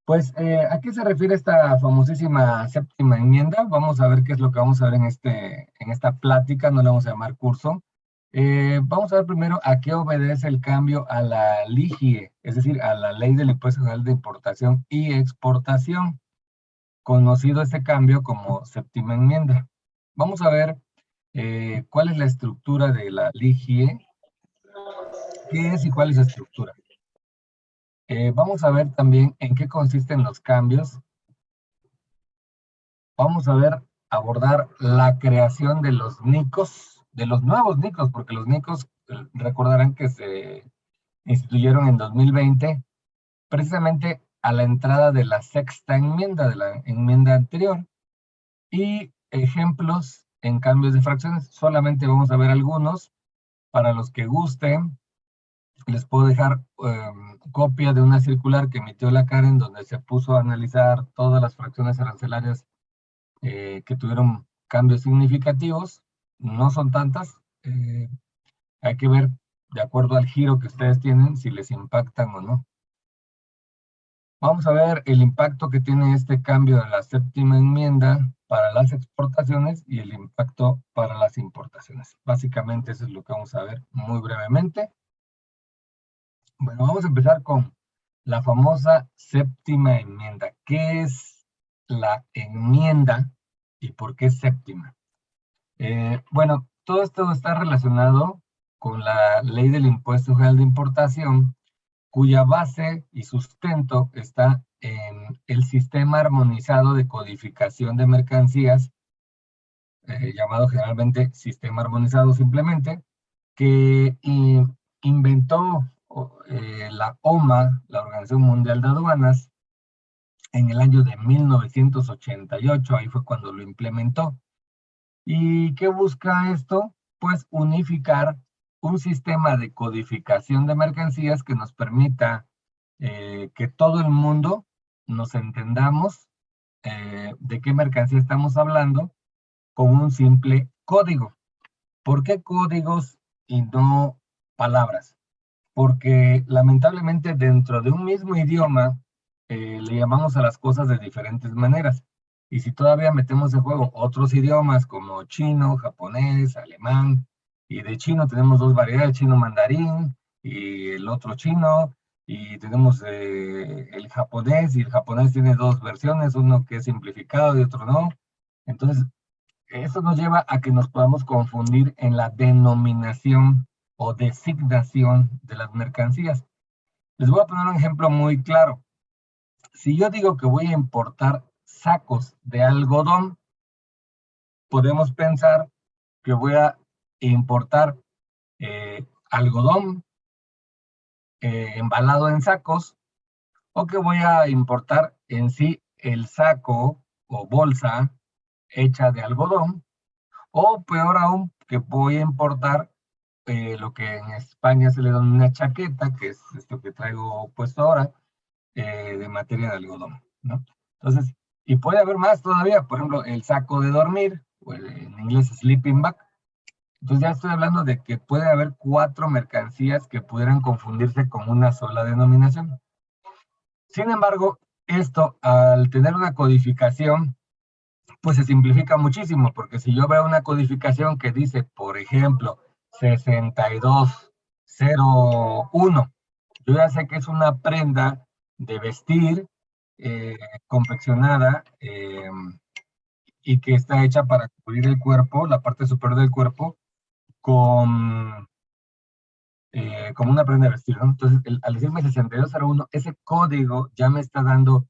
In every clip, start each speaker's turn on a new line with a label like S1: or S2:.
S1: Pues, ¿a qué se refiere esta famosísima séptima enmienda? Vamos a ver qué es lo que vamos a ver en esta plática, no le vamos a llamar curso. Vamos a ver primero a qué obedece el cambio a la LIGIE, es decir, a la Ley del Impuesto General de Importación y Exportación, conocido este cambio como séptima enmienda. Vamos a ver cuál es la estructura de la LIGIE, qué es y cuál es su estructura. Vamos a ver también en qué consisten los cambios. Vamos a ver, abordar la creación de los NICOs, de los nuevos NICOs, porque los NICOs recordarán que se instituyeron en 2020, precisamente a la entrada de la sexta enmienda, de la enmienda anterior, y ejemplos en cambios de fracciones. Solamente vamos a ver algunos. Para los que gusten, les puedo dejar copia de una circular que emitió la Karen, donde se puso a analizar todas las fracciones arancelarias que tuvieron cambios significativos. No son tantas. Hay que ver, de acuerdo al giro que ustedes tienen, si les impactan o no. Vamos a ver el impacto que tiene este cambio de la séptima enmienda para las exportaciones y el impacto para las importaciones. Básicamente eso es lo que vamos a ver muy brevemente. Bueno, vamos a empezar con la famosa séptima enmienda. ¿Qué es la enmienda y por qué séptima? Bueno, todo esto está relacionado con la Ley del Impuesto General de Importación, cuya base y sustento está en el Sistema Armonizado de Codificación de Mercancías, llamado generalmente Sistema Armonizado simplemente, que inventó la OMA, la Organización Mundial de Aduanas, en el año de 1988, ahí fue cuando lo implementó. ¿Y qué busca esto? Pues unificar un sistema de codificación de mercancías que nos permita que todo el mundo nos entendamos de qué mercancía estamos hablando con un simple código. ¿Por qué códigos y no palabras? Porque lamentablemente dentro de un mismo idioma le llamamos a las cosas de diferentes maneras. Y si todavía metemos en juego otros idiomas como chino, japonés, alemán, y de chino tenemos dos variedades, chino mandarín y el otro chino, y tenemos el japonés, y el japonés tiene dos versiones, uno que es simplificado y otro no. Entonces, eso nos lleva a que nos podamos confundir en la denominación o designación de las mercancías. Les voy a poner un ejemplo muy claro. Si yo digo que voy a importar sacos de algodón, podemos pensar que voy a importar algodón embalado en sacos, o que voy a importar en sí el saco o bolsa hecha de algodón, o peor aún, que voy a importar lo que en España se le da una chaqueta, que es esto que traigo puesto ahora, de materia de algodón, ¿no? Entonces, y puede haber más todavía, por ejemplo, el saco de dormir, o en inglés sleeping bag. Entonces ya estoy hablando de que puede haber 4 mercancías que pudieran confundirse con una sola denominación. Sin embargo, esto al tener una codificación, pues se simplifica muchísimo, porque si yo veo una codificación que dice, por ejemplo, 6201, yo ya sé que es una prenda de vestir confeccionada y que está hecha para cubrir el cuerpo, la parte superior del cuerpo, con, como una prenda de vestir, ¿no? Entonces, al decirme 6201, ese código ya me está dando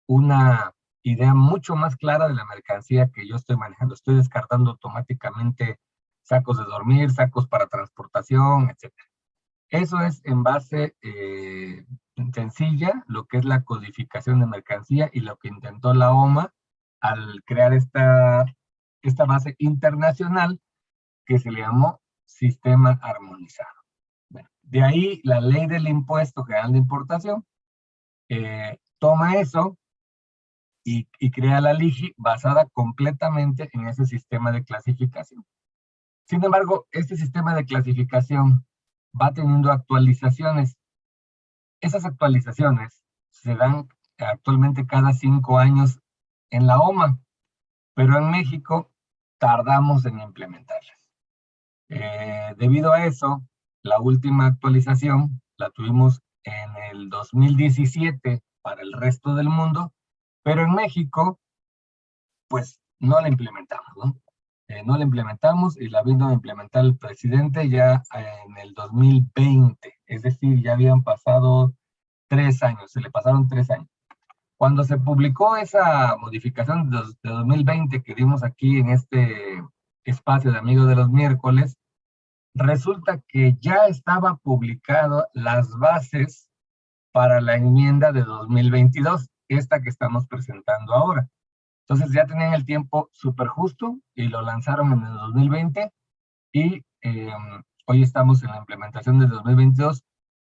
S1: una idea mucho más clara de la mercancía que yo estoy manejando. Estoy descartando automáticamente sacos de dormir, sacos para transportación, etcétera. Eso es en base sencilla, lo que es la codificación de mercancía y lo que intentó la OMA al crear esta base internacional que se le llamó Sistema Armonizado. Bueno, de ahí la Ley del Impuesto General de Importación toma eso y crea la LIGI basada completamente en ese sistema de clasificación. Sin embargo, este sistema de clasificación va teniendo actualizaciones. Esas actualizaciones se dan actualmente cada 5 años en la OMA, pero en México tardamos en implementarlas. Debido a eso, la última actualización la tuvimos en el 2017 para el resto del mundo, pero en México, pues no la implementamos, ¿no? No la implementamos y la vino a implementar el presidente ya en el 2020, es decir, ya habían pasado 3 años, se le pasaron 3 años. Cuando se publicó esa modificación de 2020 que dimos aquí en este espacio de Amigos de los Miércoles, resulta que ya estaba publicado las bases para la enmienda de 2022, esta que estamos presentando ahora. Entonces ya tenían el tiempo súper justo y lo lanzaron en el 2020 y hoy estamos en la implementación del 2022.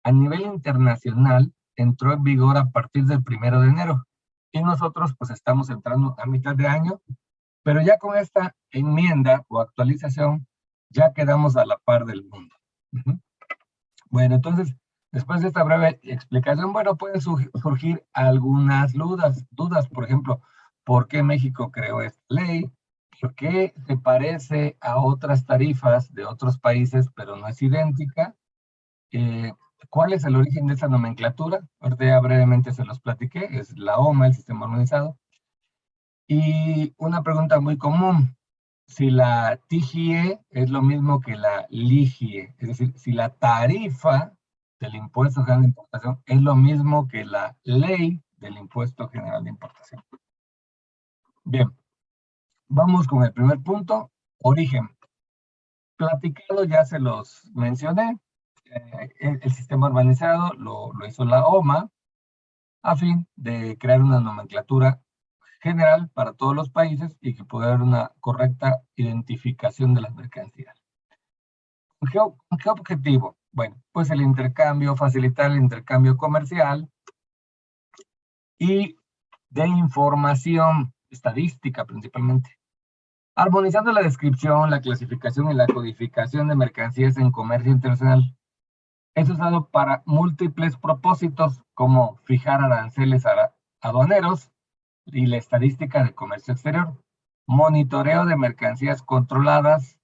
S1: A nivel internacional entró en vigor a partir del 1 de enero y nosotros pues estamos entrando a mitad de año, pero ya con esta enmienda o actualización ya quedamos a la par del mundo. Bueno, entonces, después de esta breve explicación, bueno, pueden surgir algunas dudas, por ejemplo, ¿por qué México creó esta ley? ¿Por qué se parece a otras tarifas de otros países, pero no es idéntica? ¿Cuál es el origen de esa nomenclatura? Ahorita ya brevemente se los platiqué, es la OMA, el Sistema Organizado. Y una pregunta muy común, si la TGE es lo mismo que la LIGIE, es decir, si la tarifa del Impuesto General de Importación es lo mismo que la ley del Impuesto General de Importación. Bien, vamos con el primer punto, origen. Platicado, ya se los mencioné, el sistema urbanizado lo hizo la OMA a fin de crear una nomenclatura general para todos los países y que pueda haber una correcta identificación de las mercancías. ¿Con qué objetivo? Bueno, pues el intercambio, facilitar el intercambio comercial y de información estadística principalmente. Armonizando la descripción, la clasificación y la codificación de mercancías en comercio internacional. Es usado para múltiples propósitos como fijar aranceles aduaneros y la estadística de comercio exterior, monitoreo de mercancías controladas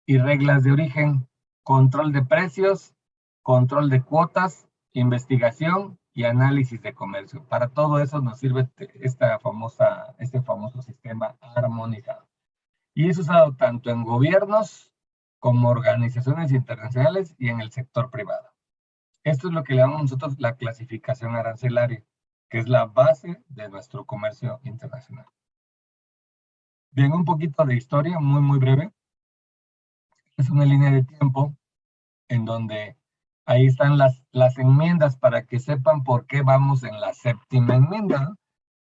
S1: y reglas de origen, control de precios, control de cuotas, investigación y análisis de comercio. Para todo eso nos sirve este famoso sistema armonizado. Y es usado tanto en gobiernos como organizaciones internacionales y en el sector privado. Esto es lo que le llamamos nosotros la clasificación arancelaria, que es la base de nuestro comercio internacional. Bien, un poquito de historia, muy breve. Es una línea de tiempo en donde ahí están las enmiendas para que sepan por qué vamos en la séptima enmienda.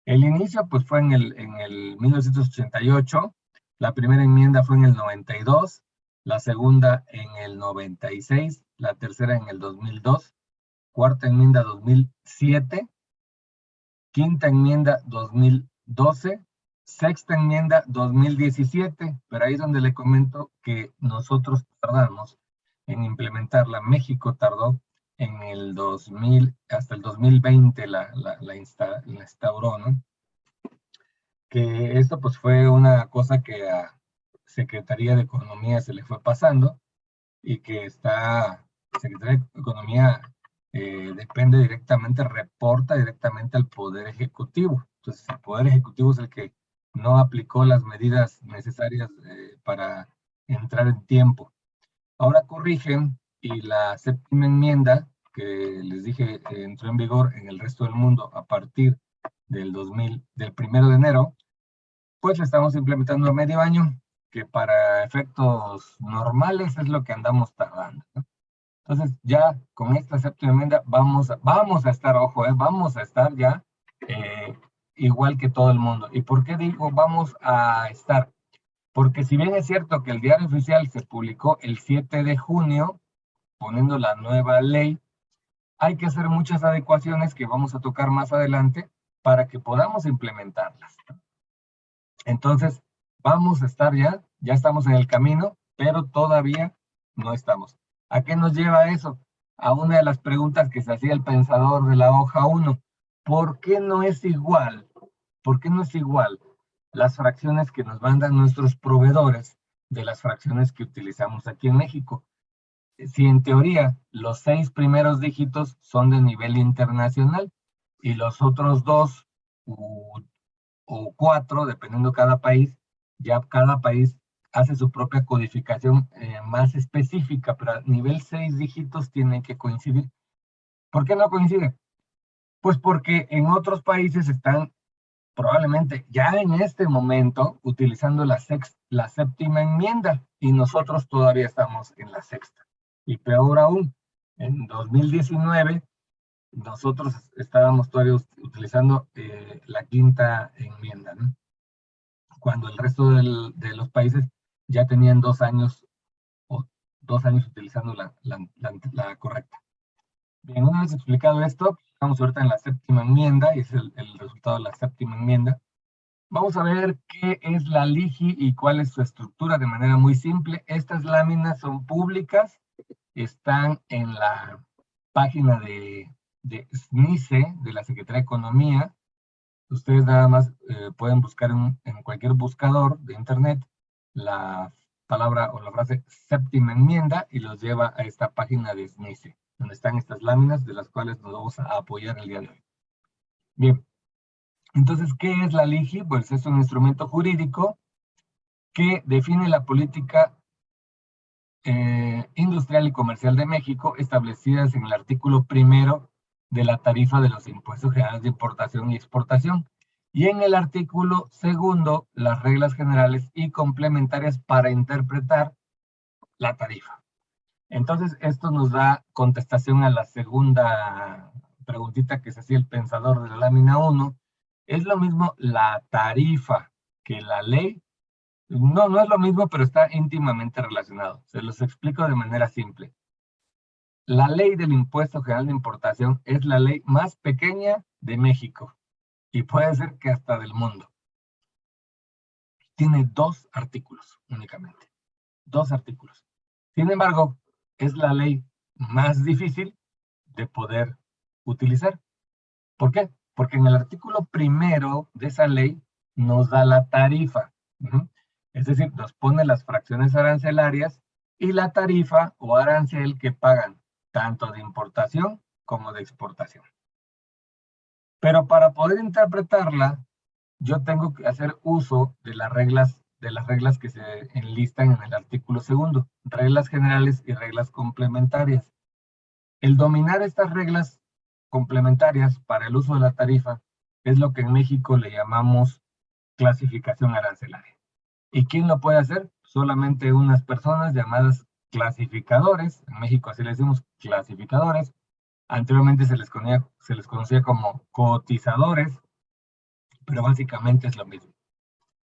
S1: El inicio pues fue en el 1988, la primera enmienda fue en el 92, la segunda en el 96, la tercera en el 2002, cuarta enmienda 2007, quinta enmienda 2012, sexta enmienda 2017, pero ahí es donde le comento que nosotros tardamos en implementarla. México tardó en el 2000, hasta el 2020 la instauró, ¿no? Que esto pues fue una cosa que a Secretaría de Economía se le fue pasando y que Secretaría de Economía depende directamente, reporta directamente al Poder Ejecutivo. Entonces el Poder Ejecutivo es el que no aplicó las medidas necesarias para entrar en tiempo. Ahora corrigen y la séptima enmienda, que les dije entró en vigor en el resto del mundo a partir del 1 de enero, pues la estamos implementando a medio año, que para efectos normales es lo que andamos tardando, ¿no? Entonces ya con esta séptima enmienda vamos a estar, ojo, vamos a estar ya igual que todo el mundo. ¿Y por qué digo vamos a estar? Porque si bien es cierto que el diario oficial se publicó el 7 de junio, poniendo la nueva ley, hay que hacer muchas adecuaciones que vamos a tocar más adelante para que podamos implementarlas. Entonces, vamos a estar ya estamos en el camino, pero todavía no estamos. ¿A qué nos lleva eso? A una de las preguntas que se hacía el pensador de la hoja 1. ¿por qué no es igual? ¿Por qué no es igual las fracciones que nos mandan nuestros proveedores de las fracciones que utilizamos aquí en México? Si en teoría los 6 primeros dígitos son de nivel internacional y los otros 2 o 4, dependiendo cada país, ya cada país hace su propia codificación más específica, pero a nivel 6 dígitos tienen que coincidir. ¿Por qué no coincide? Pues porque en otros países están probablemente ya en este momento utilizando la séptima enmienda y nosotros todavía estamos en la sexta. Y peor aún, en 2019 nosotros estábamos todavía utilizando la quinta enmienda, ¿no? Cuando el resto de los países ya tenían 2 años o 2 años utilizando la correcta. Bien, una vez explicado esto, estamos ahorita en la séptima enmienda y es el resultado de la séptima enmienda. Vamos a ver qué es la LIGI y cuál es su estructura de manera muy simple. Estas láminas son públicas, están en la página de SNICE, de la Secretaría de Economía. Ustedes nada más pueden buscar en cualquier buscador de internet la palabra o la frase séptima enmienda y los lleva a esta página de SNICE, donde están estas láminas de las cuales nos vamos a apoyar el día de hoy. Bien, entonces, ¿qué es la LIGI? Pues es un instrumento jurídico que define la política industrial y comercial de México, establecidas en el artículo 1 de la tarifa de los impuestos generales de importación y exportación, y en el artículo 2, las reglas generales y complementarias para interpretar la tarifa. Entonces, esto nos da contestación a la segunda preguntita que se hacía el pensador de la lámina 1. ¿Es lo mismo la tarifa que la ley? No, no es lo mismo, pero está íntimamente relacionado. Se los explico de manera simple. La ley del impuesto general de importación es la ley más pequeña de México y puede ser que hasta del mundo. Tiene 2 artículos únicamente. 2 artículos. Sin embargo, es la ley más difícil de poder utilizar. ¿Por qué? Porque en el artículo 1 de esa ley nos da la tarifa. Es decir, nos pone las fracciones arancelarias y la tarifa o arancel que pagan tanto de importación como de exportación. Pero para poder interpretarla, yo tengo que hacer uso de las reglas que se enlistan en el artículo 2, reglas generales y reglas complementarias. El dominar estas reglas complementarias para el uso de la tarifa es lo que en México le llamamos clasificación arancelaria. ¿Y quién lo puede hacer? Solamente unas personas llamadas clasificadores. En México así les decimos clasificadores. Anteriormente se les conocía como cotizadores, pero básicamente es lo mismo.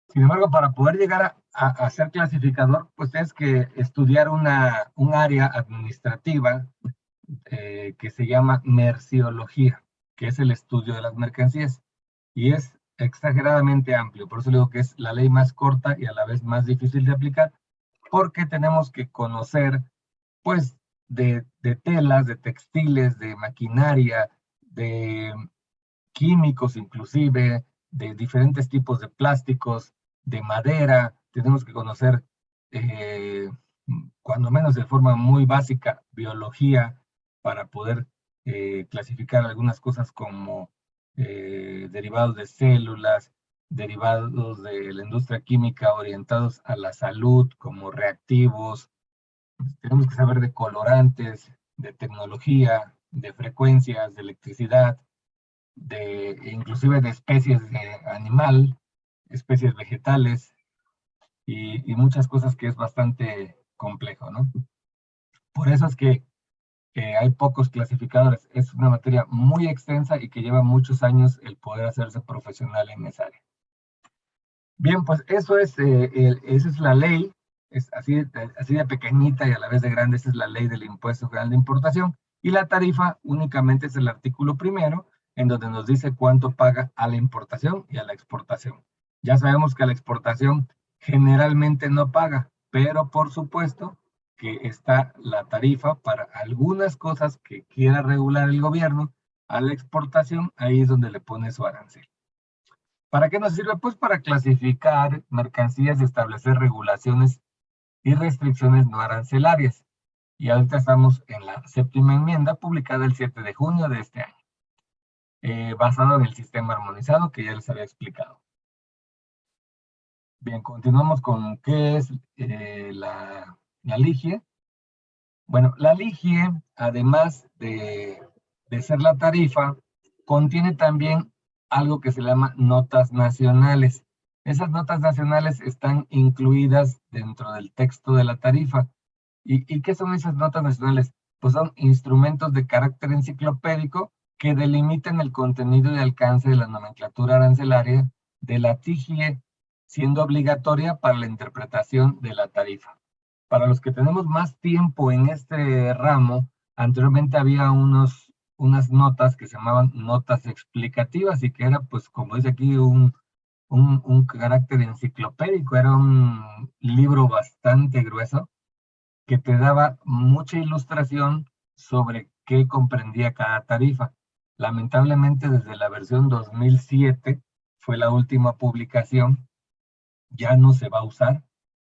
S1: Sin embargo, para poder llegar a ser clasificador, pues tienes que estudiar un área administrativa que se llama merciología, que es el estudio de las mercancías. Y es exageradamente amplio, por eso digo que es la ley más corta y a la vez más difícil de aplicar, porque tenemos que conocer, pues, de telas, de textiles, de maquinaria, de químicos inclusive, de diferentes tipos de plásticos, de madera, tenemos que conocer, cuando menos de forma muy básica, biología, para poder clasificar algunas cosas como derivados de células, derivados de la industria química orientados a la salud, como reactivos. Tenemos que saber de colorantes, de tecnología, de frecuencias, de electricidad, inclusive de especies de animal, especies vegetales y muchas cosas que es bastante complejo, ¿no? Por eso es que hay pocos clasificadores. Es una materia muy extensa y que lleva muchos años el poder hacerse profesional en esa área. Bien, pues esa es la ley, es así de pequeñita y a la vez de grande. Esa es la ley del impuesto general de importación. Y la tarifa únicamente es el artículo 1, en donde nos dice cuánto paga a la importación y a la exportación. Ya sabemos que a la exportación generalmente no paga, pero por supuesto que está la tarifa para algunas cosas que quiera regular el gobierno, a la exportación, ahí es donde le pone su arancel. ¿Para qué nos sirve? Pues para clasificar mercancías y establecer regulaciones y restricciones no arancelarias. Y ahorita estamos en la 7ª enmienda, publicada el 7 de junio de este año, basado en el sistema armonizado que ya les había explicado. Bien, continuamos con qué es la LIGIE. Bueno, la LIGIE, además de ser la tarifa, contiene también algo que se llama notas nacionales. Esas notas nacionales están incluidas dentro del texto de la tarifa. ¿Y qué son esas notas nacionales? Pues son instrumentos de carácter enciclopédico que delimitan el contenido y alcance de la nomenclatura arancelaria de la TIGIE, siendo obligatoria para la interpretación de la tarifa. Para los que tenemos más tiempo en este ramo, anteriormente había unas notas que se llamaban notas explicativas y que era, pues, como dice aquí, un carácter enciclopédico, era un libro bastante grueso que te daba mucha ilustración sobre qué comprendía cada tarifa. Lamentablemente, desde la versión 2007, fue la última publicación, ya no se va a usar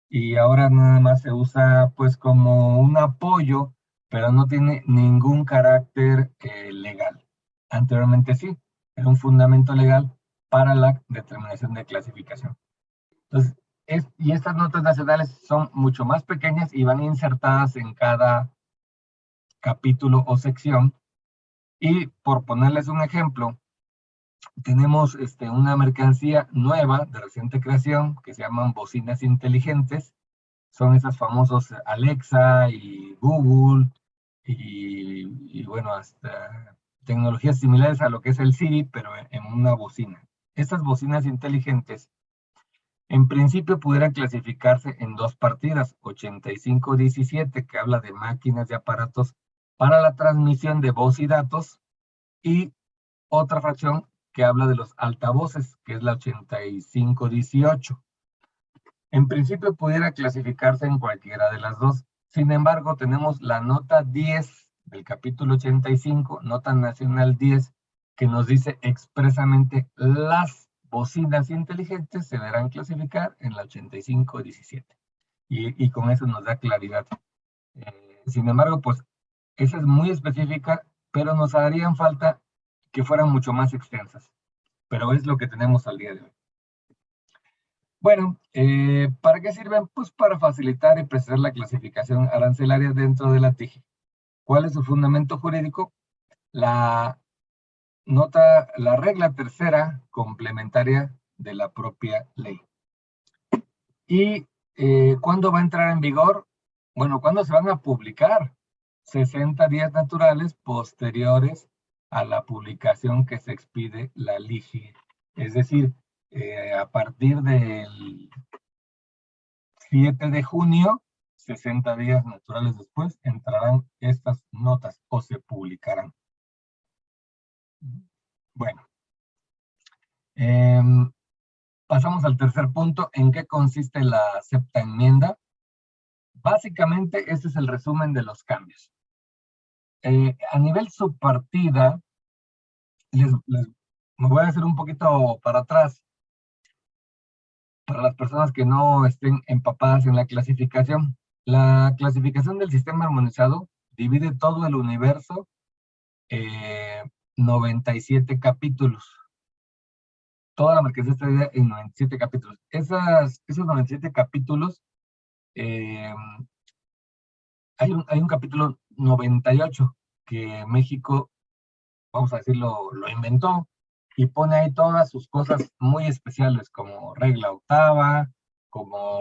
S1: y ahora nada más se usa pues como un apoyo, pero no tiene ningún carácter legal. Anteriormente sí, era un fundamento legal para la determinación de clasificación. Entonces, y estas notas nacionales son mucho más pequeñas y van insertadas en cada capítulo o sección. Y por ponerles un ejemplo, tenemos una mercancía nueva de reciente creación que se llaman bocinas inteligentes. Son esas famosos Alexa y Google y bueno, hasta tecnologías similares a lo que es el Siri, pero en una bocina. Estas bocinas inteligentes en principio pudieran clasificarse en dos partidas, 8517, que habla de máquinas y aparatos para la transmisión de voz y datos, y otra fracción que habla de los altavoces, que es la 8518. En principio pudiera clasificarse en cualquiera de las dos. Sin embargo, tenemos la nota 10 del capítulo 85, nota nacional 10, que nos dice expresamente las bocinas inteligentes se deberán clasificar en la 8517. Y con eso nos da claridad. Sin embargo, pues esa es muy específica, pero nos harían falta que fueran mucho más extensas. Pero es lo que tenemos al día de hoy. Bueno, ¿para qué sirven? Pues para facilitar y precisar la clasificación arancelaria dentro de la TIGIE. ¿Cuál es su fundamento jurídico? La regla tercera complementaria de la propia ley. ¿Y cuándo va a entrar en vigor? Bueno, ¿cuándo se van a publicar? 60 días naturales posteriores a la publicación que se expide la LIGIE. Es decir, a partir del 7 de junio, 60 días naturales después, entrarán estas notas o se publicarán. Bueno, pasamos al tercer punto. ¿En qué consiste la 7ª enmienda? Básicamente, este es el resumen de los cambios. A nivel subpartida, me voy a hacer un poquito para atrás para las personas que no estén empapadas en la clasificación. La clasificación del sistema armonizado divide todo el universo 97 capítulos. Toda la mercancía está dividida en 97 capítulos. Esos 97 capítulos, hay un capítulo 98 que México, vamos a decirlo, lo inventó y pone ahí todas sus cosas muy especiales como regla octava, como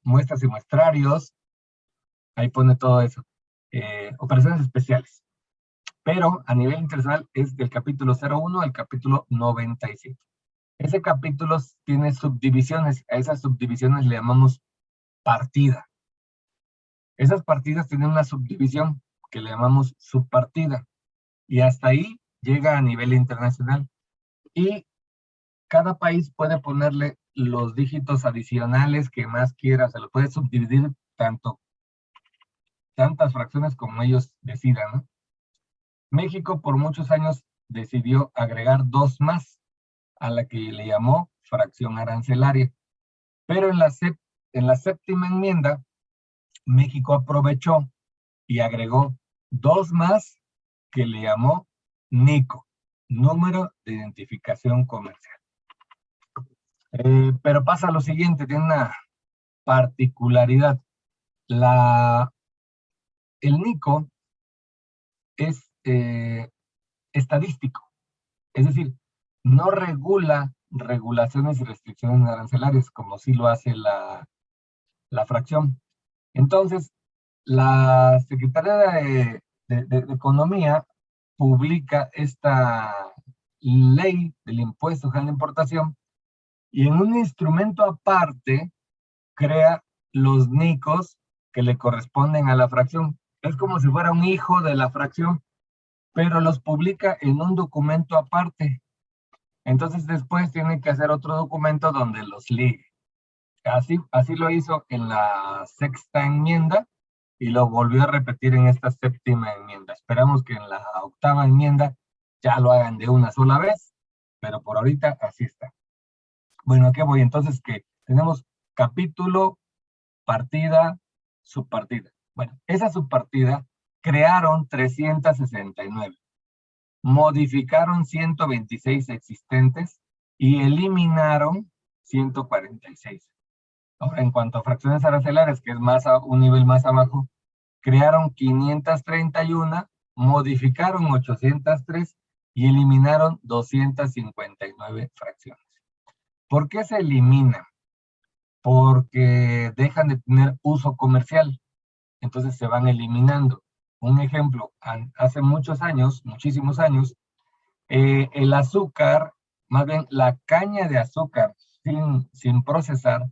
S1: muestras y muestrarios, ahí pone todo eso. Operaciones especiales. Pero a nivel internacional es del capítulo 01 al capítulo 97. Ese capítulo tiene subdivisiones, a esas subdivisiones le llamamos partida. Esas partidas tienen una subdivisión que le llamamos subpartida. Y hasta ahí llega a nivel internacional. Y cada país puede ponerle los dígitos adicionales que más quiera, se lo puede subdividir tantas fracciones como ellos decidan, ¿no? México por muchos años decidió agregar dos más a la que le llamó fracción arancelaria. Pero en la séptima enmienda, México aprovechó y agregó dos más que le llamó NICO, número de identificación comercial. Pero pasa lo siguiente, tiene una particularidad. El NICO es estadístico, es decir, no regula regulaciones y restricciones arancelarias como sí lo hace la fracción. Entonces, la Secretaría de Economía publica esta ley del impuesto general de importación y en un instrumento aparte crea los NICOs que le corresponden a la fracción. Es como si fuera un hijo de la fracción, pero los publica en un documento aparte. Entonces después tiene que hacer otro documento donde los ligue. Así lo hizo en la sexta enmienda y lo volvió a repetir en esta séptima enmienda. Esperamos que en la octava enmienda ya lo hagan de una sola vez, pero por ahorita así está. Bueno, ¿a qué voy? Entonces que tenemos capítulo, partida, subpartida. Bueno, esa subpartida crearon 369, modificaron 126 existentes y eliminaron 146. Ahora, en cuanto a fracciones arancelares, que es un nivel más abajo, crearon 531, modificaron 803 y eliminaron 259 fracciones. ¿Por qué se eliminan? Porque dejan de tener uso comercial, entonces se van eliminando. Un ejemplo, hace muchos años, muchísimos años, el azúcar, más bien la caña de azúcar sin procesar,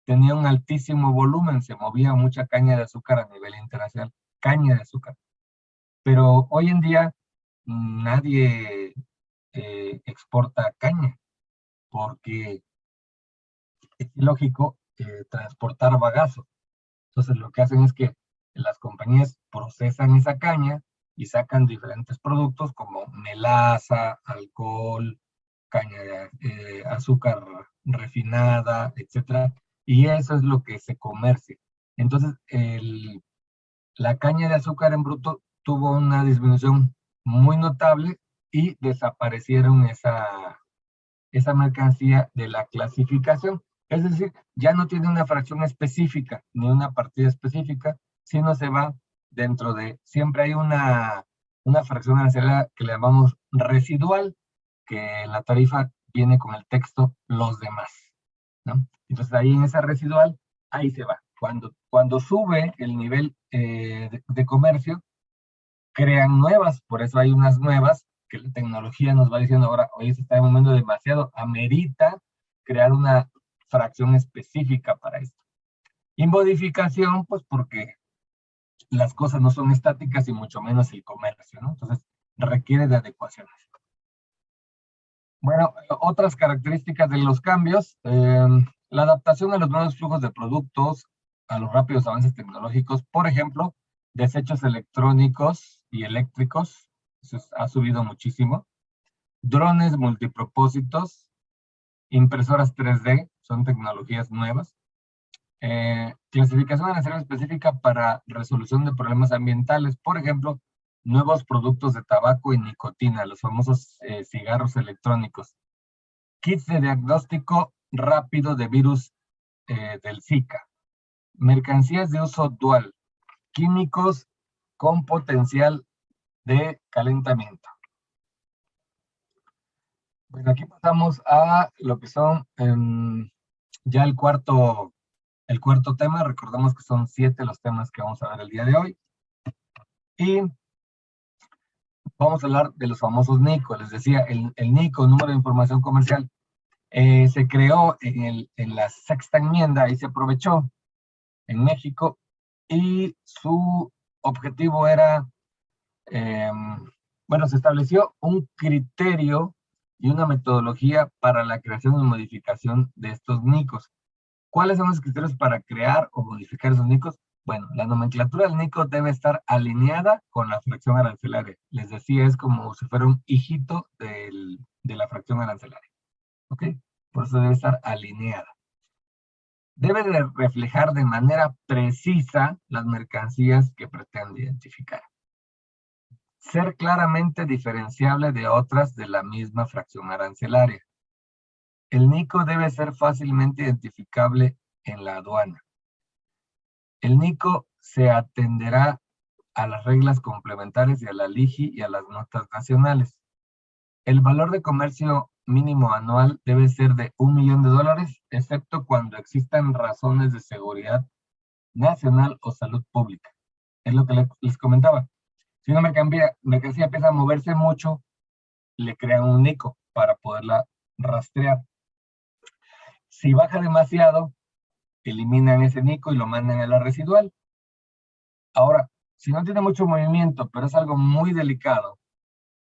S1: tenía un altísimo volumen, se movía mucha caña de azúcar a nivel internacional, caña de azúcar. Pero hoy en día nadie exporta caña, porque es ilógico transportar bagazo. Entonces lo que hacen es que las compañías procesan esa caña y sacan diferentes productos como melaza, alcohol, caña de azúcar refinada, etcétera, y eso es lo que se comercia. Entonces, la caña de azúcar en bruto tuvo una disminución muy notable y desaparecieron esa mercancía de la clasificación. Es decir, ya no tiene una fracción específica ni una partida específica, sino se va dentro de, siempre hay una fracción arancelaria que le llamamos residual, que en la tarifa viene con el texto los demás, ¿no? Entonces ahí en esa residual, ahí se va. Cuando sube el nivel de comercio, crean nuevas, por eso hay unas nuevas que la tecnología nos va diciendo ahora, hoy se está moviendo demasiado, amerita crear una fracción específica para esto. Y modificación, pues porque las cosas no son estáticas y mucho menos el comercio, ¿no? Entonces requiere de adecuaciones. Bueno, otras características de los cambios, la adaptación a los nuevos flujos de productos, a los rápidos avances tecnológicos, por ejemplo, desechos electrónicos y eléctricos, eso ha subido muchísimo. Drones multipropósitos, impresoras 3D, son tecnologías nuevas. Clasificación arancelaria específica para resolución de problemas ambientales, por ejemplo, nuevos productos de tabaco y nicotina, los famosos cigarros electrónicos. Kits de diagnóstico rápido de virus del Zika. Mercancías de uso dual. Químicos con potencial de calentamiento. Bueno, aquí pasamos a lo que son ya el cuarto tema. Recordemos que son 7 los temas que vamos a ver el día de hoy. Y vamos a hablar de los famosos NICO. Les decía, el NICO, número de información comercial, se creó en la sexta enmienda y se aprovechó en México y su objetivo era, bueno, se estableció un criterio y una metodología para la creación y modificación de estos NICOs. ¿Cuáles son los criterios para crear o modificar esos NICOs? Bueno, la nomenclatura del NICO debe estar alineada con la fracción arancelaria. Les decía, es como si fuera un hijito de la fracción arancelaria. ¿Ok? Por eso debe estar alineada. Debe de reflejar de manera precisa las mercancías que pretende identificar. Ser claramente diferenciable de otras de la misma fracción arancelaria. El NICO debe ser fácilmente identificable en la aduana. El NICO se atenderá a las reglas complementarias y a la LIGI y a las notas nacionales. El valor de comercio mínimo anual debe ser de $1 millón, excepto cuando existan razones de seguridad nacional o salud pública. Es lo que les comentaba. Si una mercancía empieza a moverse mucho, le crean un NICO para poderla rastrear. Si baja demasiado, eliminan ese NICO y lo mandan a la residual. Ahora, si no tiene mucho movimiento, pero es algo muy delicado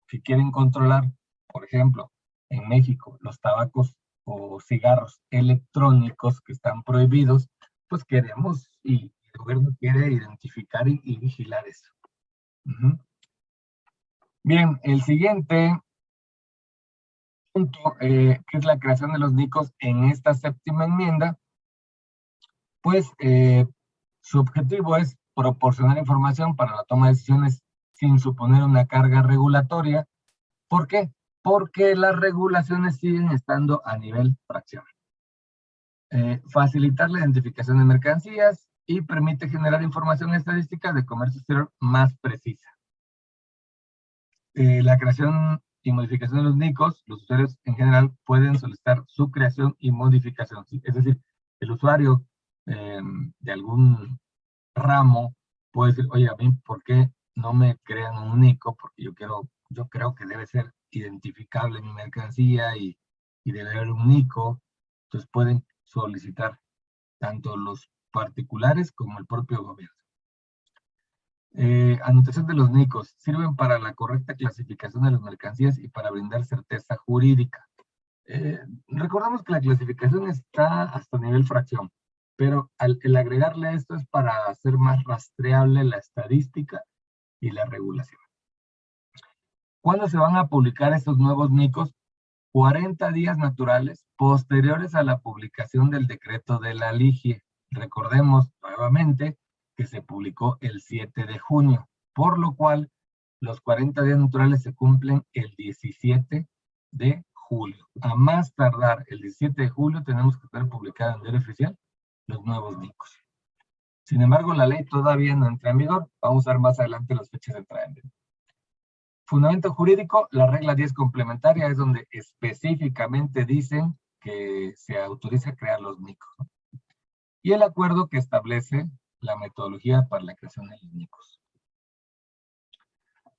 S1: que quieren controlar, por ejemplo, en México, los tabacos o cigarros electrónicos que están prohibidos, pues queremos y el gobierno quiere identificar y vigilar eso. Bien, el siguiente punto, que es la creación de los NICOs en esta séptima enmienda, pues su objetivo es proporcionar información para la toma de decisiones sin suponer una carga regulatoria. ¿Por qué? Porque las regulaciones siguen estando a nivel fracción. Facilitar la identificación de mercancías y permite generar información estadística de comercio exterior más precisa. La creación y modificación de los NICOs, los usuarios en general pueden solicitar su creación y modificación. Es decir, el usuario de algún ramo puede decir, oye, a mí, ¿por qué no me crean un NICO? Porque yo creo que debe ser identificable mi mercancía y debe haber un NICO. Entonces pueden solicitar tanto los particulares como el propio gobierno. Anotación de los NICOs. Sirven para la correcta clasificación de las mercancías y para brindar certeza jurídica. Recordamos que la clasificación está hasta nivel fracción, pero el agregarle a esto es para hacer más rastreable la estadística y la regulación. ¿Cuándo se van a publicar estos nuevos NICOs? 40 días naturales posteriores a la publicación del decreto de la LIGI. Recordemos nuevamente que se publicó el 7 de junio, por lo cual los 40 días naturales se cumplen el 17 de julio. A más tardar el 17 de julio tenemos que tener publicado en Diario Oficial los nuevos NICOs. Sin embargo, la ley todavía no entra en vigor. Vamos a ver más adelante las fechas de entrada en vigor. Fundamento jurídico, la regla 10 complementaria es donde específicamente dicen que se autoriza crear los NICOs. Y el acuerdo que establece la metodología para la creación de los NICOs.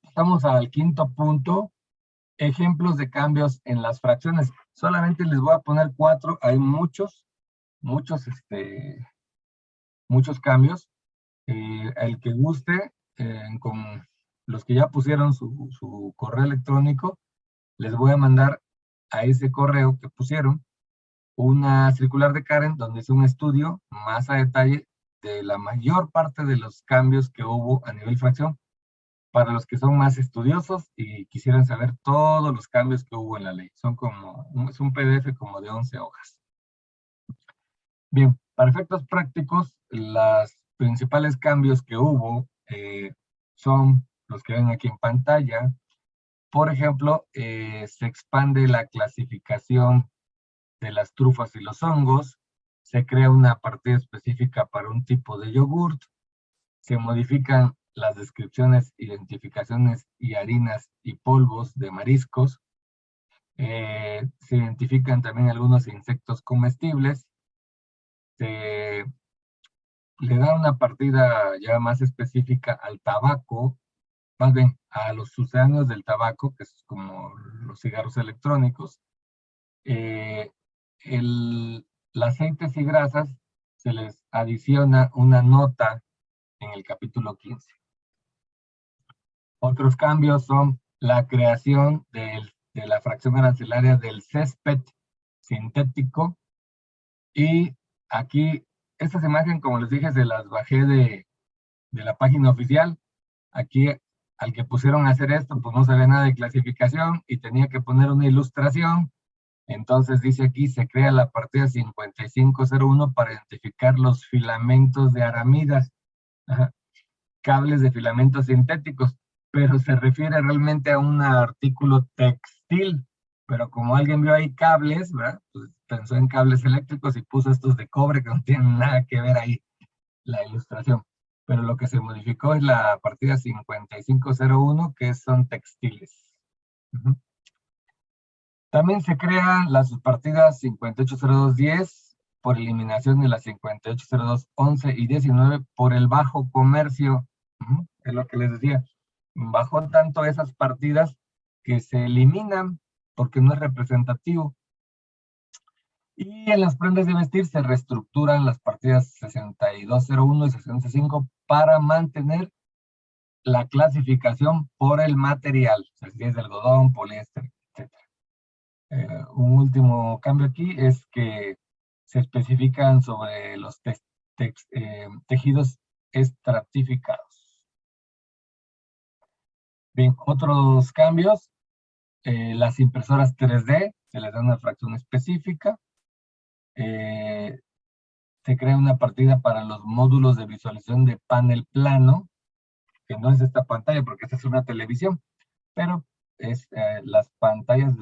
S1: Estamos al quinto punto, ejemplos de cambios en las fracciones. Solamente les voy a poner 4, hay muchos cambios. El que guste, con los que ya pusieron su correo electrónico, les voy a mandar a ese correo que pusieron una circular de Karen donde es un estudio más a detalle de la mayor parte de los cambios que hubo a nivel fracción para los que son más estudiosos y quisieran saber todos los cambios que hubo en la ley. Es un PDF como de 11 hojas. Bien, para efectos prácticos, los principales cambios que hubo son los que ven aquí en pantalla. Por ejemplo, se expande la clasificación de las trufas y los hongos, se crea una partida específica para un tipo de yogurt, se modifican las descripciones, identificaciones y harinas y polvos de mariscos, se identifican también algunos insectos comestibles, se le da una partida ya más específica al tabaco, más bien a los sucedáneos del tabaco, que es como los cigarros electrónicos. Las aceites y grasas se les adiciona una nota en el capítulo 15. Otros cambios son la creación de la fracción arancelaria del césped sintético. Y aquí, estas imágenes, como les dije, se las bajé la página oficial. Aquí, al que pusieron a hacer esto, pues no se ve nada de clasificación y tenía que poner una ilustración. Entonces dice aquí, se crea la partida 5501 para identificar los filamentos de aramidas, cables de filamentos sintéticos, pero se refiere realmente a un artículo textil. Pero como alguien vio ahí cables, ¿verdad? Pues pensó en cables eléctricos y puso estos de cobre que no tienen nada que ver ahí la ilustración. Pero lo que se modificó es la partida 5501, que son textiles. También se crean las subpartidas 580210 por eliminación de las 580211 y 19 por el bajo comercio. Es lo que les decía. Bajó tanto esas partidas que se eliminan porque no es representativo. Y en las prendas de vestir se reestructuran las partidas 6201 y 65 para mantener la clasificación por el material, o sea, si es de algodón, poliéster, etc. Un último cambio aquí es que se especifican sobre los tejidos estratificados. Bien, otros cambios, las impresoras 3D se les da una fracción específica. Se crea una partida para los módulos de visualización de panel plano, que no es esta pantalla porque esta es una televisión, pero es las pantallas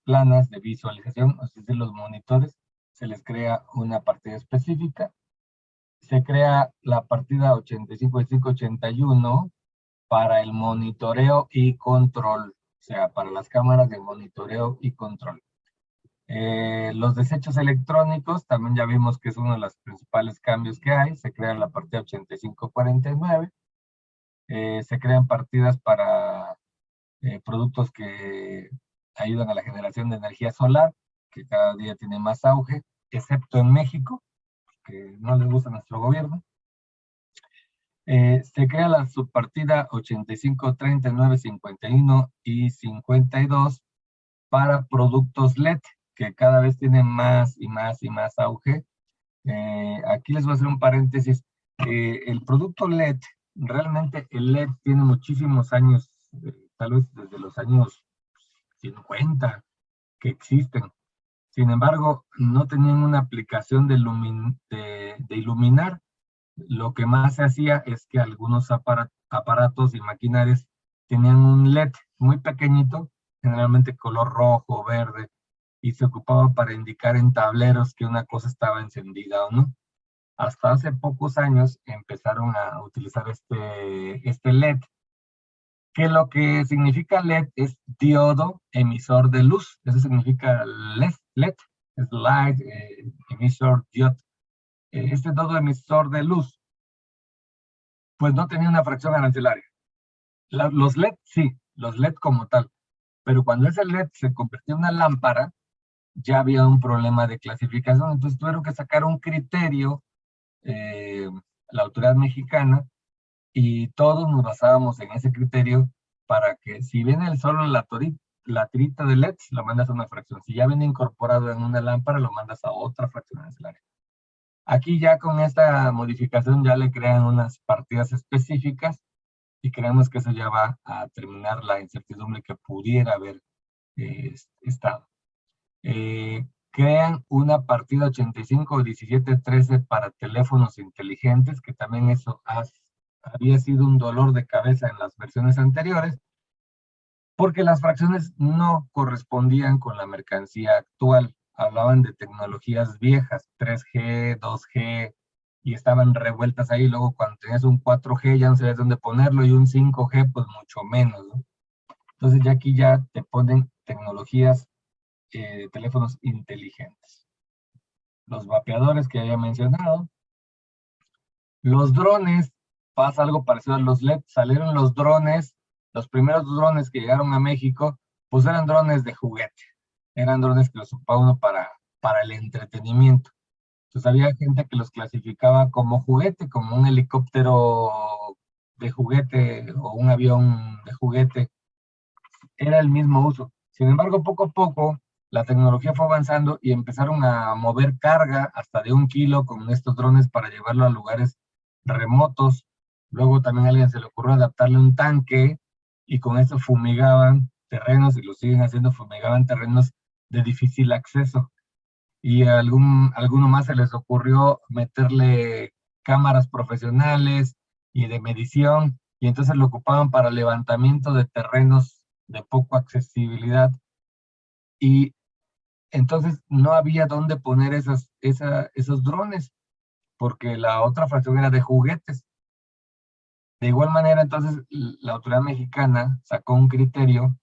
S1: planas de visualización, es decir, los monitores, se les crea una partida específica. Se crea la partida 85-81 para el monitoreo y control, o sea, para las cámaras de monitoreo y control. Los desechos electrónicos, también ya vimos que es uno de los principales cambios que hay. Se crea la partida 8549. Se crean partidas para productos que ayudan a la generación de energía solar, que cada día tiene más auge, excepto en México, que no les gusta nuestro gobierno. Se crea la subpartida 85, 39, 51 y 52 para productos LED, que cada vez tienen más y más y más auge. Aquí les voy a hacer un paréntesis. El producto LED, realmente el LED tiene muchísimos años, tal vez desde los años 50 que existen. Sin embargo, no tenían una aplicación de iluminar. Lo que más se hacía es que algunos aparatos y maquinarias tenían un LED muy pequeñito, generalmente color rojo, verde, y se ocupaba para indicar en tableros que una cosa estaba encendida o no. Hasta hace pocos años empezaron a utilizar este LED, que lo que significa LED es diodo emisor de luz. Eso significa LED, es Light Emission Diode. Este diodo emisor de luz, pues no tenía una fracción arancelaria. Los LED sí, los LED como tal, pero cuando ese LED se convirtió en una lámpara, ya había un problema de clasificación. Entonces tuvieron que sacar un criterio, la autoridad mexicana, y todos nos basábamos en ese criterio para que si viene solo la tirita de LEDs, lo mandas a una fracción. Si ya viene incorporado en una lámpara, lo mandas a otra fracción arancelaria. Aquí ya con esta modificación ya le crean unas partidas específicas y creemos que eso ya va a terminar la incertidumbre que pudiera haber estado. Crean una partida 85-17-13 para teléfonos inteligentes, que también eso había sido un dolor de cabeza en las versiones anteriores, porque las fracciones no correspondían con la mercancía actual. Hablaban de tecnologías viejas, 3G, 2G, y estaban revueltas ahí. Luego cuando tenías un 4G ya no sabías dónde ponerlo, y un 5G pues mucho menos, ¿no? Entonces ya aquí ya te ponen tecnologías de teléfonos inteligentes. Los vapeadores que había mencionado. Los drones, pasa algo parecido a los LED. Salieron los drones, los primeros drones que llegaron a México, pues eran drones de juguete. Eran drones que los ocupaba uno para el entretenimiento. Entonces había gente que los clasificaba como juguete, como un helicóptero de juguete o un avión de juguete. Era el mismo uso. Sin embargo, poco a poco, la tecnología fue avanzando y empezaron a mover carga hasta de 1 kilo con estos drones para llevarlo a lugares remotos, Luego también a alguien se le ocurrió adaptarle un tanque y con eso fumigaban terrenos y lo siguen haciendo, fumigaban terrenos de difícil acceso. Y a alguno más se les ocurrió meterle cámaras profesionales y de medición, y entonces lo ocupaban para levantamiento de terrenos de poca accesibilidad. Y entonces no había dónde poner esos drones, porque la otra fracción era de juguetes. De igual manera, entonces, la autoridad mexicana sacó un criterio,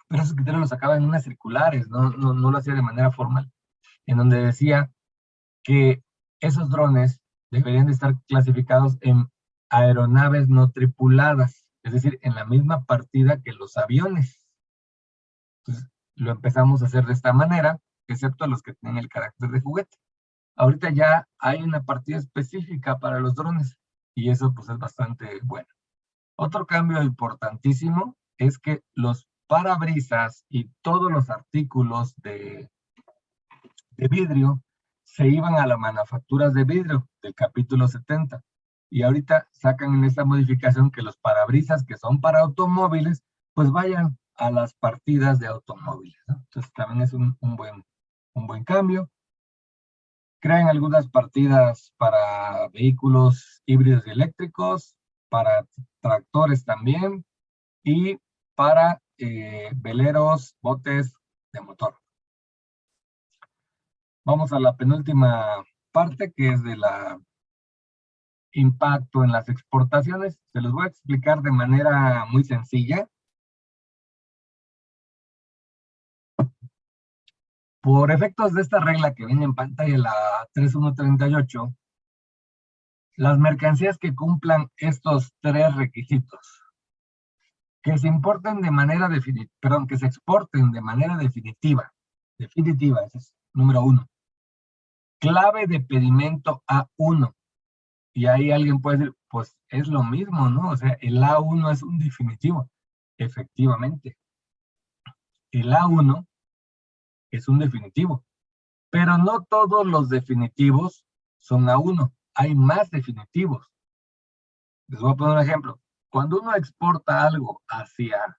S1: pero esos criterios los sacaba en unas circulares, no lo hacía de manera formal, en donde decía que esos drones deberían de estar clasificados en aeronaves no tripuladas, es decir, en la misma partida que los aviones. Entonces, lo empezamos a hacer de esta manera, excepto los que tienen el carácter de juguete. Ahorita ya hay una partida específica para los drones, y eso pues es bastante bueno. Otro cambio importantísimo es que los parabrisas y todos los artículos de vidrio se iban a las manufacturas de vidrio del capítulo 70. Y ahorita sacan en esta modificación que los parabrisas que son para automóviles, pues vayan a las partidas de automóviles, ¿no? Entonces también es un buen cambio. Crean algunas partidas para vehículos híbridos y eléctricos, para tractores también, y para veleros, botes de motor. Vamos a la penúltima parte, que es de la impacto en las exportaciones. Se los voy a explicar de manera muy sencilla. Por efectos de esta regla que viene en pantalla, la 3138, las mercancías que cumplan estos tres requisitos, que se importen de manera definitiva, perdón, que se exporten de manera definitiva, ese es número 1. Clave de pedimento A1. Y ahí alguien puede decir, pues es lo mismo, ¿no? O sea, el A1 es un definitivo. Efectivamente, el A1 es un definitivo, pero no todos los definitivos son A1. Hay más definitivos. Les voy a poner un ejemplo. Cuando uno exporta algo hacia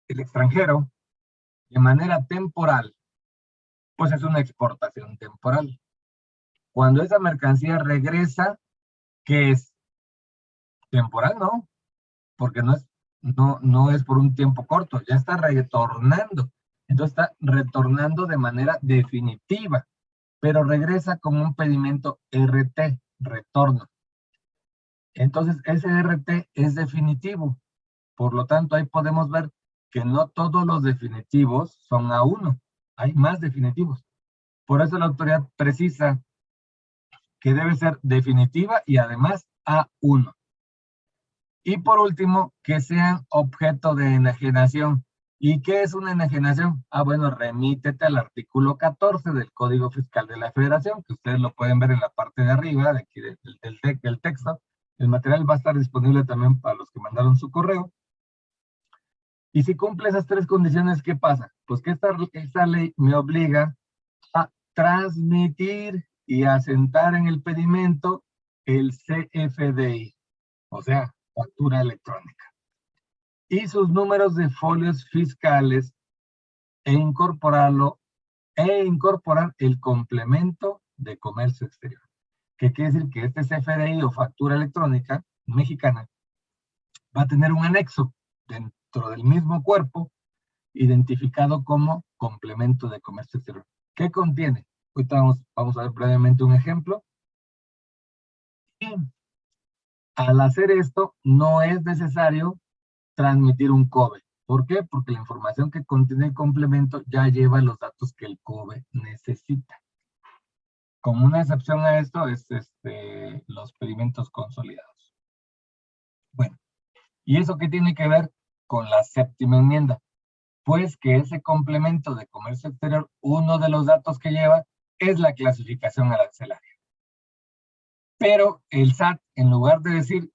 S1: el extranjero de manera temporal, pues es una exportación temporal. Cuando esa mercancía regresa, ¿qué es? Temporal, ¿no? Porque no es por un tiempo corto, ya está retornando. Entonces está retornando de manera definitiva, pero regresa como un pedimento RT, retorno. Entonces ese RT es definitivo. Por lo tanto, ahí podemos ver que no todos los definitivos son A1, hay más definitivos. Por eso la autoridad precisa que debe ser definitiva y además A1. Y por último, que sean objeto de enajenación. ¿Y qué es una enajenación? Bueno, remítete al artículo 14 del Código Fiscal de la Federación, que ustedes lo pueden ver en la parte de arriba de aquí del texto. El material va a estar disponible también para los que mandaron su correo. Y si cumple esas tres condiciones, ¿qué pasa? Pues que esta ley me obliga a transmitir y asentar en el pedimento el CFDI, o sea, factura electrónica, y sus números de folios fiscales e incorporar el complemento de comercio exterior. ¿Qué quiere decir? Que este CFDI o factura electrónica mexicana va a tener un anexo dentro del mismo cuerpo identificado como complemento de comercio exterior. ¿Qué contiene? Ahorita vamos a ver brevemente un ejemplo. Y al hacer esto, no es necesario transmitir un COBE. ¿Por qué? Porque la información que contiene el complemento ya lleva los datos que el COBE necesita. Como una excepción a esto es los pedimentos consolidados. Bueno, ¿y eso qué tiene que ver con la séptima enmienda? Pues que ese complemento de comercio exterior, uno de los datos que lleva es la clasificación arancelaria. Pero el SAT, en lugar de decir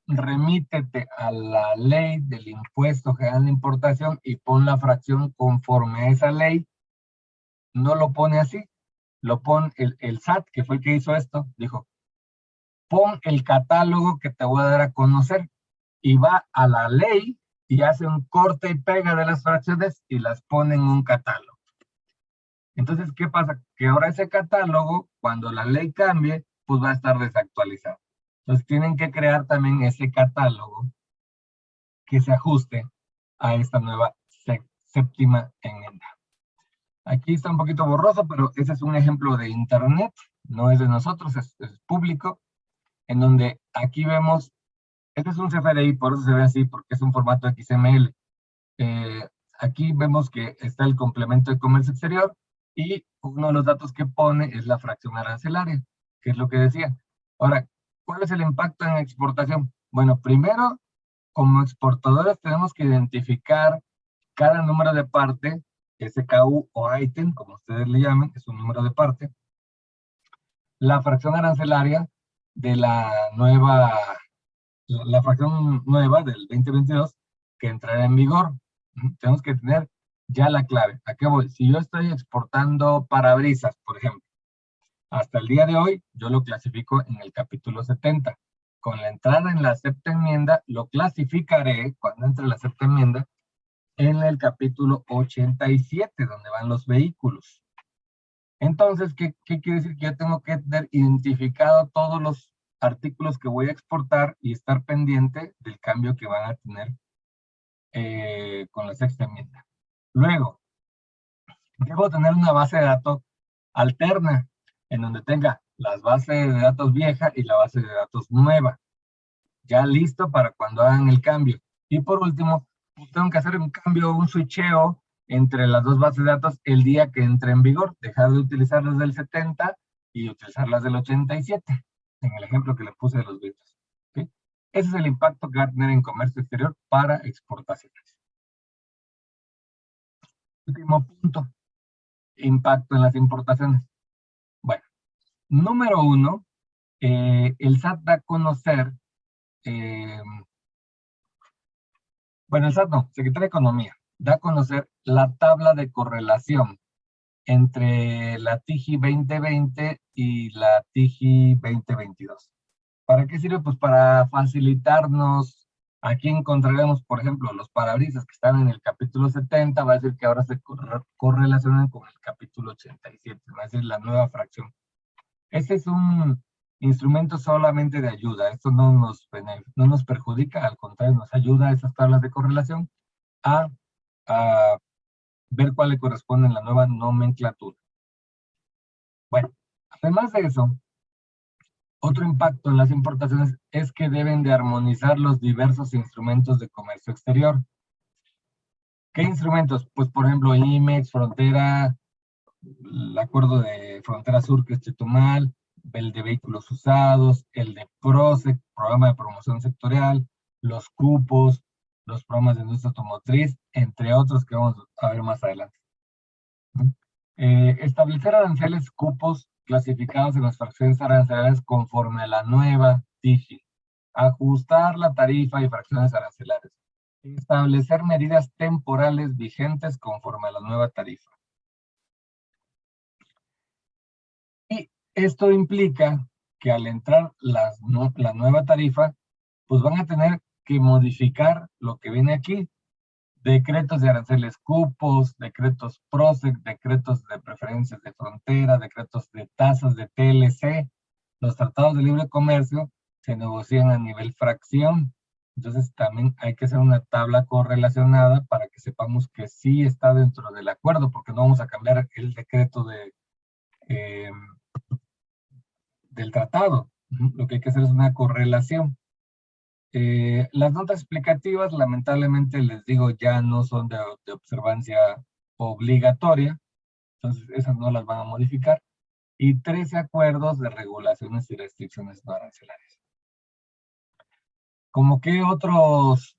S1: remítete a la ley del impuesto general de importación y pon la fracción conforme a esa ley, no lo pone así, lo pone el SAT, que fue el que hizo esto, dijo, pon el catálogo que te voy a dar a conocer. Y va a la ley y hace un corte y pega de las fracciones y las pone en un catálogo. Entonces, ¿qué pasa? Que ahora ese catálogo, cuando la ley cambie, pues va a estar desactualizado. Entonces, tienen que crear también ese catálogo que se ajuste a esta nueva séptima enmienda. Aquí está un poquito borroso, pero ese es un ejemplo de internet, no es de nosotros, es público, en donde aquí vemos, este es un CFDI, por eso se ve así, porque es un formato XML. Aquí vemos que está el complemento de comercio exterior y uno de los datos que pone es la fracción arancelaria, que es lo que decía. Ahora, ¿cuál es el impacto en exportación? Bueno, primero, como exportadores tenemos que identificar cada número de parte, SKU o item, como ustedes le llamen, es un número de parte, la fracción arancelaria de la fracción nueva del 2022 que entrará en vigor. Tenemos que tener ya la clave. ¿A qué voy? Si yo estoy exportando parabrisas, por ejemplo, hasta el día de hoy, yo lo clasifico en el capítulo 70. Con la entrada en la séptima enmienda, lo clasificaré, cuando entre la séptima enmienda, en el capítulo 87, donde van los vehículos. Entonces, ¿qué quiere decir? Que yo tengo que tener identificado todos los artículos que voy a exportar y estar pendiente del cambio que van a tener con la sexta enmienda. Luego, debo tener una base de datos alterna, en donde tenga las bases de datos vieja y la base de datos nueva, ya listo para cuando hagan el cambio. Y por último, pues tengo que hacer un cambio, un switcheo entre las dos bases de datos el día que entre en vigor, dejar de utilizar las del 70 y utilizar las del 87, en el ejemplo que le puse de los bits. ¿Sí? Ese es el impacto que va a tener en comercio exterior para exportaciones. Último punto, impacto en las importaciones. Bueno, número uno, el SAT da a conocer, bueno, el SAT no, Secretaría de Economía, da a conocer la tabla de correlación entre la TIGI 2020 y la TIGI 2022. ¿Para qué sirve? Pues para facilitarnos. Aquí encontraremos, por ejemplo, los parabrisas que están en el capítulo 70, va a decir que ahora se correlacionan con el capítulo 87, va a decir la nueva fracción. Este es un instrumento solamente de ayuda, esto no nos perjudica, al contrario, nos ayuda a esas tablas de correlación a, a ver cuál le corresponde en la nueva nomenclatura. Bueno, además de eso, otro impacto en las importaciones es que deben de armonizar los diversos instrumentos de comercio exterior. ¿Qué instrumentos? Pues, por ejemplo, IMEX, Frontera, el acuerdo de Frontera Sur, que es Chetumal, el de vehículos usados, el de PROSEC, programa de promoción sectorial, los cupos, los programas de industria automotriz, entre otros que vamos a ver más adelante. Establecer aranceles cupos clasificados en las fracciones arancelarias conforme a la nueva TIGI. Ajustar la tarifa y fracciones arancelarias. Establecer medidas temporales vigentes conforme a la nueva tarifa. Y esto implica que al entrar la nueva tarifa, pues van a tener que modificar lo que viene aquí. Decretos de aranceles cupos, decretos PROSEC, decretos de preferencias de frontera, decretos de tasas de TLC. Los tratados de libre comercio se negocian a nivel fracción. Entonces también hay que hacer una tabla correlacionada para que sepamos que sí está dentro del acuerdo, porque no vamos a cambiar el decreto del tratado. Lo que hay que hacer es una correlación. Las notas explicativas, lamentablemente, les digo, ya no son de observancia obligatoria, entonces esas no las van a modificar. Y 13 acuerdos de regulaciones y restricciones no arancelarias. ¿Cómo qué otros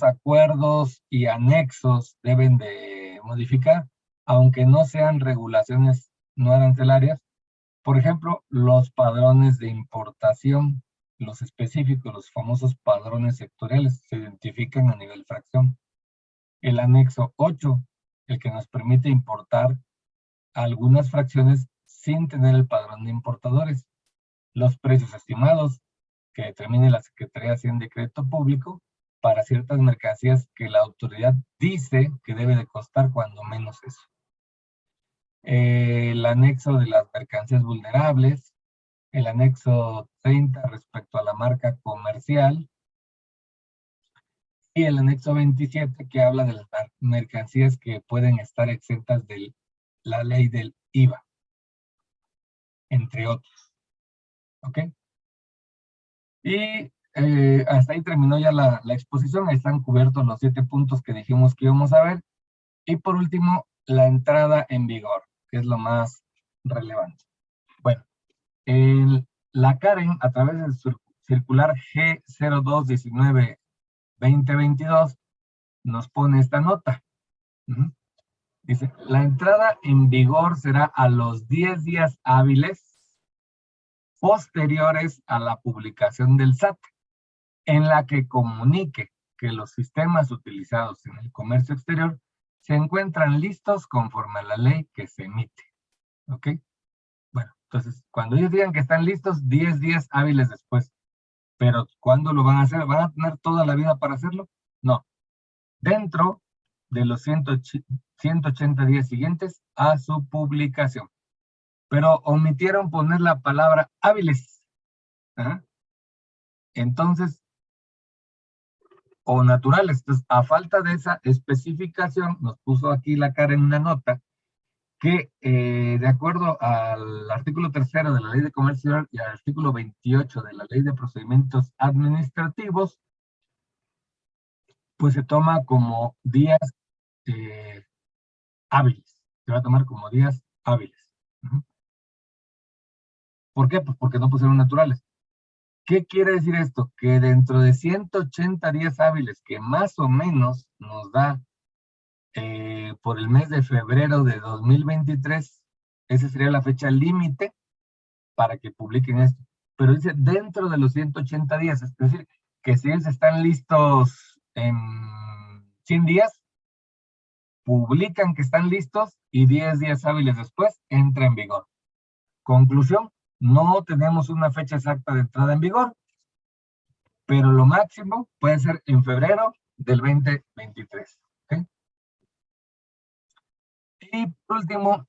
S1: acuerdos y anexos deben de modificar, aunque no sean regulaciones no arancelarias? Por ejemplo, los padrones de importación, los específicos, los famosos padrones sectoriales, se identifican a nivel fracción. El anexo 8, el que nos permite importar algunas fracciones sin tener el padrón de importadores. los precios estimados que determine la Secretaría de Hacienda y Crédito Público para ciertas mercancías que la autoridad dice que debe de costar cuando menos eso. El anexo de las mercancías vulnerables, el anexo 30 respecto a la marca comercial y el anexo 27 que habla de las mercancías que pueden estar exentas de la ley del IVA, entre otros. ¿Ok? Y hasta ahí terminó ya la exposición. Ahí están cubiertos los 7 puntos que dijimos que íbamos a ver. Y por último, la entrada en vigor, que es lo más relevante. Bueno, la Karen, a través del circular G0219-2022, nos pone esta nota. Dice, la entrada en vigor será a los 10 días hábiles posteriores a la publicación del SAT, en la que comunique que los sistemas utilizados en el comercio exterior se encuentran listos conforme a la ley que se emite. ¿Ok? Bueno, entonces, cuando ellos digan que están listos, 10 días hábiles después. Pero, ¿cuándo lo van a hacer? ¿Van a tener toda la vida para hacerlo? No. Dentro de los 180 días siguientes a su publicación. Pero omitieron poner la palabra hábiles. ¿Ah? Entonces, o naturales. Entonces, a falta de esa especificación, nos puso aquí la cara en una nota que, de acuerdo al artículo 3º de la Ley de Comercio y al artículo 28 de la Ley de Procedimientos Administrativos, pues se toma como días hábiles. Se va a tomar como días hábiles. ¿Por qué? Pues porque no pusieron naturales. ¿Qué quiere decir esto? Que dentro de 180 días hábiles, que más o menos nos da por el mes de febrero de 2023, esa sería la fecha límite para que publiquen esto. Pero dice dentro de los 180 días, es decir, que si ellos están listos en 100 días, publican que están listos y 10 días hábiles después entra en vigor. Conclusión, no tenemos una fecha exacta de entrada en vigor, pero lo máximo puede ser en febrero del 2023. ¿Okay? Y por último,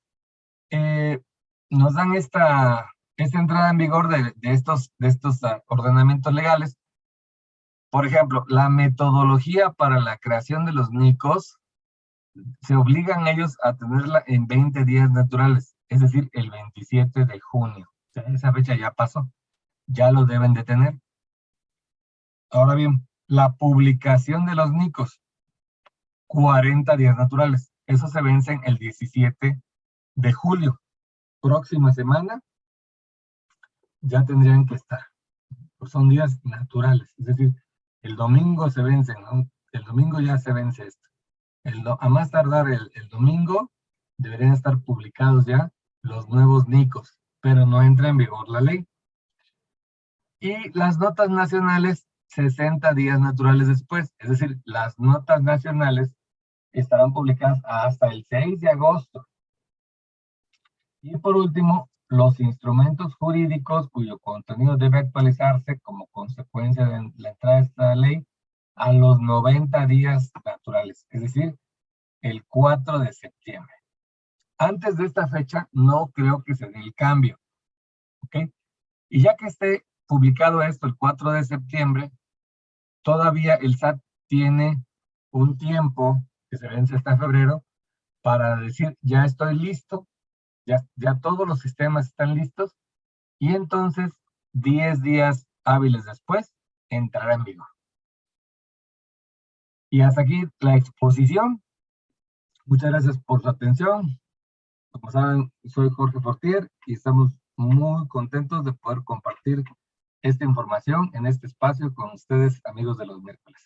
S1: nos dan esta entrada en vigor de estos ordenamientos legales. Por ejemplo, la metodología para la creación de los NICOS se obligan ellos a tenerla en 20 días naturales, es decir, el 27 de junio. O sea, esa fecha ya pasó, ya lo deben de tener. Ahora bien, la publicación de los NICOS, 40 días naturales. Eso se vence el 17 de julio. Próxima semana ya tendrían que estar. Pues son días naturales, es decir, el domingo se vence, ¿no? El domingo ya se vence esto. A más tardar el domingo deberían estar publicados ya los nuevos NICOS, pero no entra en vigor la ley. Y las notas nacionales, 60 días naturales después, es decir, las notas nacionales estarán publicadas hasta el 6 de agosto. Y por último, los instrumentos jurídicos cuyo contenido debe actualizarse como consecuencia de la entrada de esta ley a los 90 días naturales, es decir, el 4 de septiembre. Antes de esta fecha, no creo que se dé el cambio. ¿Ok? Y ya que esté publicado esto el 4 de septiembre, todavía el SAT tiene un tiempo que se vence hasta febrero para decir, ya estoy listo, ya todos los sistemas están listos, y entonces 10 días hábiles después entrará en vigor. Y hasta aquí la exposición. Muchas gracias por su atención. Como saben, soy Jorge Fortier y estamos muy contentos de poder compartir esta información en este espacio con ustedes, amigos de los miércoles.